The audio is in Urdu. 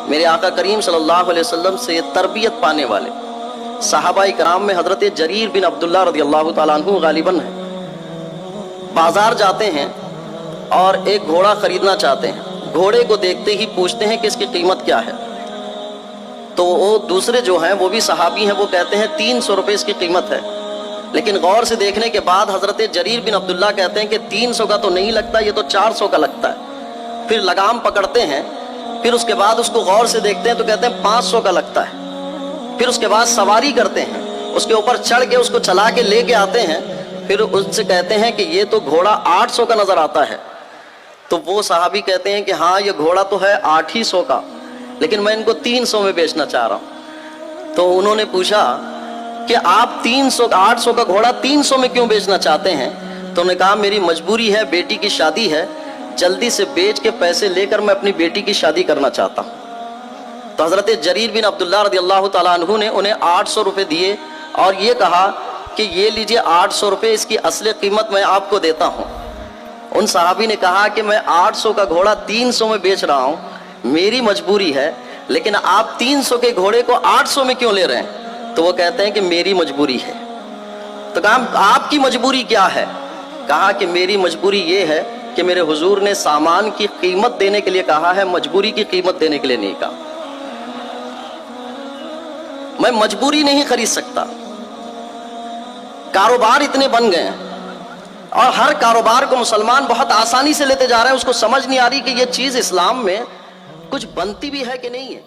میرے آقا کریم صلی اللہ علیہ وسلم سے تربیت پانے والے صحابہ کرام میں حضرت جریر بن عبداللہ رضی اللہ تعالیٰ عنہ غالباً ہیں۔ بازار جاتے ہیں اور ایک گھوڑا خریدنا چاہتے ہیں، گھوڑے کو دیکھتے ہی پوچھتے ہیں کہ اس کی قیمت کیا ہے، تو وہ دوسرے جو ہیں وہ بھی صحابی ہیں، وہ کہتے ہیں 300 روپے اس کی قیمت ہے۔ لیکن غور سے دیکھنے کے بعد حضرت جریر بن عبداللہ کہتے ہیں کہ 300 کا تو نہیں لگتا، یہ تو 400 کا لگتا ہے۔ پھر لگام پکڑتے ہیں، پھر اس کے بعد اس کو غور سے دیکھتے ہیں تو کہتے ہیں 500 کا لگتا ہے۔ پھر اس کے بعد سواری کرتے ہیں، اس کے اوپر چڑھ کے اس کو چلا کے لے کے آتے ہیں، پھر اس سے کہتے ہیں کہ یہ تو گھوڑا 800 کا نظر آتا ہے۔ تو وہ صحابی کہتے ہیں کہ ہاں یہ گھوڑا تو ہے 800 کا، لیکن میں ان کو 300 میں بیچنا چاہ رہا ہوں۔ تو انہوں نے پوچھا کہ آپ 800 کا گھوڑا 300 میں کیوں بیچنا چاہتے ہیں؟ تو انہوں نے کہا میری مجبوری ہے، بیٹی کی شادی ہے، جلدی سے بیچ کے پیسے لے کر میں اپنی بیٹی کی شادی کرنا چاہتا ہوں۔ تو حضرت جریر بن عبداللہ رضی اللہ تعالیٰ عنہ نے انہیں 800 روپے دیے اور یہ کہا کہ یہ لیجئے 800 روپے، اس کی اصل قیمت میں آپ کو دیتا ہوں۔ ان صحابی نے کہا کہ میں 800 کا گھوڑا 300 میں بیچ رہا ہوں، میری مجبوری ہے، لیکن آپ 300 کے گھوڑے کو 800 میں کیوں لے رہے ہیں؟ تو وہ کہتے ہیں کہ میری مجبوری ہے۔ تو کہا آپ کی مجبوری کیا ہے؟ کہا کہ میری مجبوری یہ ہے کہ میرے حضور نے سامان کی قیمت دینے کے لیے کہا ہے، مجبوری کی قیمت دینے کے لیے نہیں کہا۔ میں مجبوری نہیں خرید سکتا۔ کاروبار اتنے بن گئے ہیں اور ہر کاروبار کو مسلمان بہت آسانی سے لیتے جا رہے ہیں، اس کو سمجھ نہیں آ رہی کہ یہ چیز اسلام میں کچھ بنتی بھی ہے کہ نہیں ہے۔